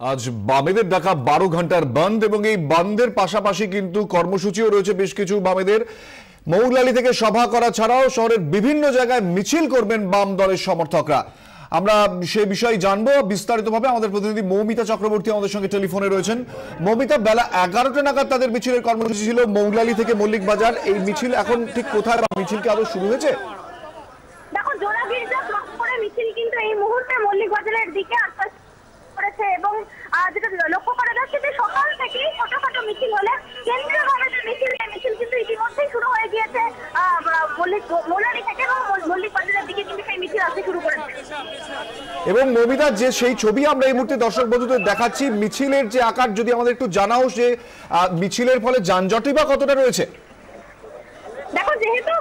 আজ বামেদের ডাকা 12 ঘন্টার বন্ধ এবং এই বন্ধের পাশাপাশি কিন্তু কর্মসূচিও রয়েছে বেশ কিছু বামেদের। মৌলালী থেকে সভা করা ছাড়াও শহরের বিভিন্ন জায়গায় মিছিল করবেন বাম দলের সমর্থকরা। আমরা সেই বিষয়ে জানবো বিস্তারিতভাবে। আমাদের প্রতিনিধি মৌমিতা চক্রবর্তী আমাদের সঙ্গে টেলিফোনে রয়েছেন। মৌমিতা, বেলা 11টা নাগাদ তাদের মিছিলের কর্মসূচি ছিল মৌলালী থেকে মল্লিক বাজার। এই মিছিল এখন ঠিক কোথায়, মিছিল কি আদৌ শুরু হয়েছে? দেখো, জোড়া গির্জা ক্রস করে মিছিল কিন্তু এই মুহূর্তে মল্লিক বাজারের দিকে আসতে করেছে এবং যেটা লক্ষ্য করা যাচ্ছে যে সকাল থেকেই ছোটখাটো মিছিল হলে কেন্দ্রীয়ভাবে যে মিছিল, এই মিছিল কিন্তু ইতিমধ্যেই শুরু হয়ে গিয়েছে মৌলালী থেকে এবং মল্লিক বাজারের দিকে কিন্তু সেই মিছিল আসতে শুরু করেছে। এবং মৌমিতা, যে সেই ছবি আমরা এই মুহূর্তে দর্শক বন্ধুদের দেখাচ্ছি, মিছিলের যে আকার যদি আমাদের একটু জানাও, যে মিছিলের ফলে যানজটই বা কতটা রয়েছে? দেখো, যেহেতু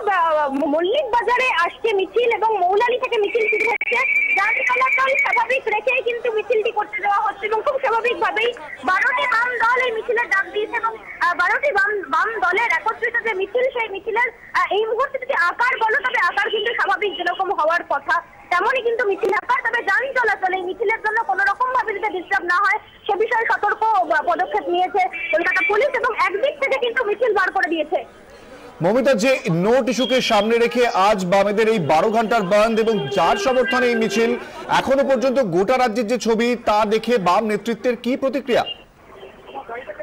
মল্লিক বাজারে আসছে মিছিল এবং মৌলালী থেকে মিছিল শুরু হচ্ছে, যান চলাচল স্বাভাবিক রেখেই কিন্তু মিছিলটি করতে দেওয়া হচ্ছে এবং খুব স্বাভাবিকভাবেই 12টি বাম দল এই মিছিলের ডাক দিয়েছে এবং 12টি বাম দলের একত্রিত যে মিছিল, সেই মিছিলের এই মুহূর্তে যদি আকার বলো, তবে আকার কিন্তু স্বাভাবিক যেরকম হওয়ার কথা তেমনই কিন্তু মিছিল আকার। তবে যান চলাচল এই মিছিলের জন্য কোনো রকম ভাবে যদি ডিস্টার্ব না হয় সে বিষয়ে সতর্ক পদক্ষেপ নিয়েছে কলকাতা পুলিশ এবং একদিক থেকে কিন্তু মিছিল বার করে দিয়েছে। মৌমিতা, যে নোট ইস্যুকে সামনে রেখে আজ বামেদের এই 12 ঘন্টার বন্ধ এবং যার সমর্থনে এই মিছিল, এখনো পর্যন্ত গোটা রাজ্যের যে ছবি তা দেখে বাম নেতৃত্বের কি প্রতিক্রিয়া?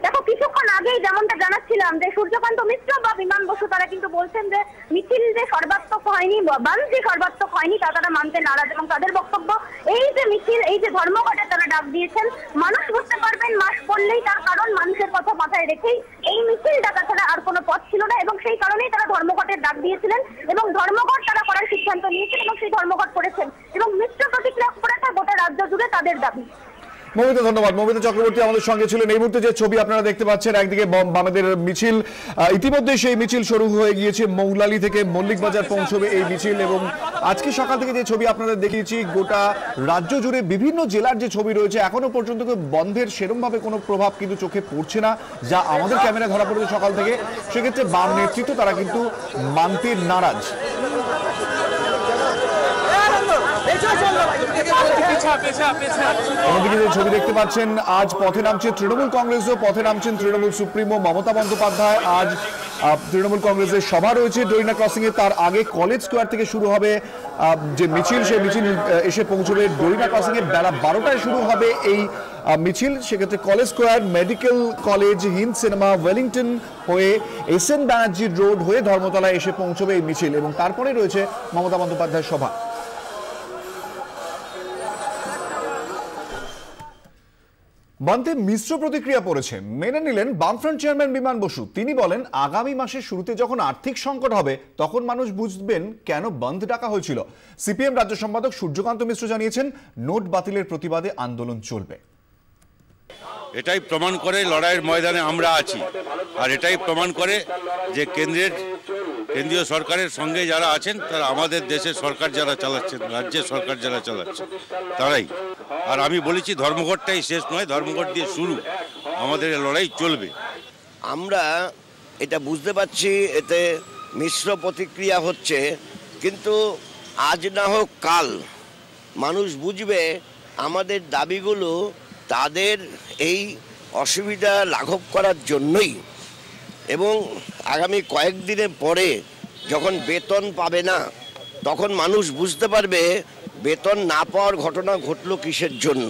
দেখো, কিছুক্ষণ আগেই যেমনটা জানাচ্ছিলাম যে সূর্যকান্ত মিশ্র বা বিমান বসু তারা কিন্তু বলছেন যে মিছিল যে সর্বাত্মক হয়নি, বন্ধ যে সর্বাত্মক হয়নি তা তারা মানতে নারাজ এবং তাদের বক্তব্য এই যে মিছিল, এই যে ধর্মঘটে তারা ডাক দিয়েছেন, মানুষ বুঝতে পারবেন মাস্ক পরলেই তার কারণ, মানুষের কথা মাথায় রেখেই এই মিছিল ডাকা ছাড়া আর কোনো পথ ছিল না এবং সেই কারণেই তারা ধর্মঘটের ডাক দিয়েছিলেন এবং ধর্মঘট তারা করার সিদ্ধান্ত নিয়েছেন এবং সেই ধর্মঘট করেছেন এবং মিশ্র প্রতিক্রিয়া করেছে গোটা রাজ্য জুড়ে তাদের দাবি। মৌমিতা, ধন্যবাদ। মৌমিতা চক্রবর্তী আমাদের সঙ্গে ছিলেন। এই মুহূর্তে যে ছবি আপনারা দেখতে পাচ্ছেন, একদিকে বামেদের মিছিল, ইতিমধ্যে সেই মিছিল শুরু হয়ে গিয়েছে, মৌলালী থেকে মল্লিক বাজার পৌঁছবে এই মিছিল এবং আজকে সকাল থেকে যে ছবি আপনাদের দেখিয়েছি, গোটা রাজ্য জুড়ে বিভিন্ন জেলার যে ছবি রয়েছে, এখনো পর্যন্ত বন্ধের সেরমভাবে কোনো প্রভাব কিন্তু চোখে পড়ছে না, যা আমাদের ক্যামেরা ধরা পড়েছে সকাল থেকে। সেক্ষেত্রে বাম নেতৃত্ব তারা কিন্তু মানতে নারাজ। অন্যদিকে যে ছবি দেখতে পাচ্ছেন, আজ পথে নামছে তৃণমূল কংগ্রেসও, পথে নামছেন তৃণমূল সুপ্রিমো মমতা বন্দ্যোপাধ্যায়। আজ তৃণমূল কংগ্রেসের সভা রয়েছে ডরিনা ক্রসিং এ। তার আগে কলেজ স্কোয়ার থেকে শুরু হবে যে মিছিল, সেই মিছিল এসে পৌঁছবে ডরিনা ক্রসিং এ। বেলা 12টায় শুরু হবে এই মিছিল। সেক্ষেত্রে college square, medical college, Hind cinema, Wellington হয়ে এসএন ব্যানার্জি রোড হয়ে ধর্মতলায় এসে পৌঁছবে এই মিছিল এবং তারপরে রয়েছে মমতা বন্দ্যোপাধ্যায়ের সভা। বন্ধে মিশ্র প্রতিক্রিয়া পড়েছে, মেনে নিলেন বামফ্রন্ট চেয়ারম্যান বিমান বসু। তিনি বলেন, আগামী মাসের শুরুতে যখন আর্থিক সংকট হবে তখন মানুষ বুঝবেন কেন বন্ধ ডাকা হয়েছিল। সিপিএম রাজ্য সম্পাদক সূর্যকান্ত মিশ্র জানিয়েছেন, নোট বাতিলের প্রতিবাদে আন্দোলন চলবে। এটাই প্রমাণ করে লড়াইয়ের ময়দানে আমরা আছি, আর এটাই প্রমাণ করে যে কেন্দ্রীয় সরকারের সঙ্গে যারা আছেন তারা আমাদের দেশের সরকার যারা চালাচ্ছেন, রাজ্যের সরকার যারা চালাচ্ছে তারাই। আর আমি বলেছি, ধর্মঘটটাই শেষ নয়, ধর্মঘট দিয়ে শুরু, আমাদের লড়াই চলবে। আমরা এটা বুঝতে পারছি, এতে মিশ্র প্রতিক্রিয়া হচ্ছে, কিন্তু আজ না হোক কাল মানুষ বুঝবে আমাদের দাবিগুলো তাদের এই অসুবিধা লাঘব করার জন্যই। এবং আগামী কয়েকদিনের পরে যখন বেতন পাবে না, তখন মানুষ বুঝতে পারবে বেতন না পাওয়ার ঘটনা ঘটলো কিসের জন্য।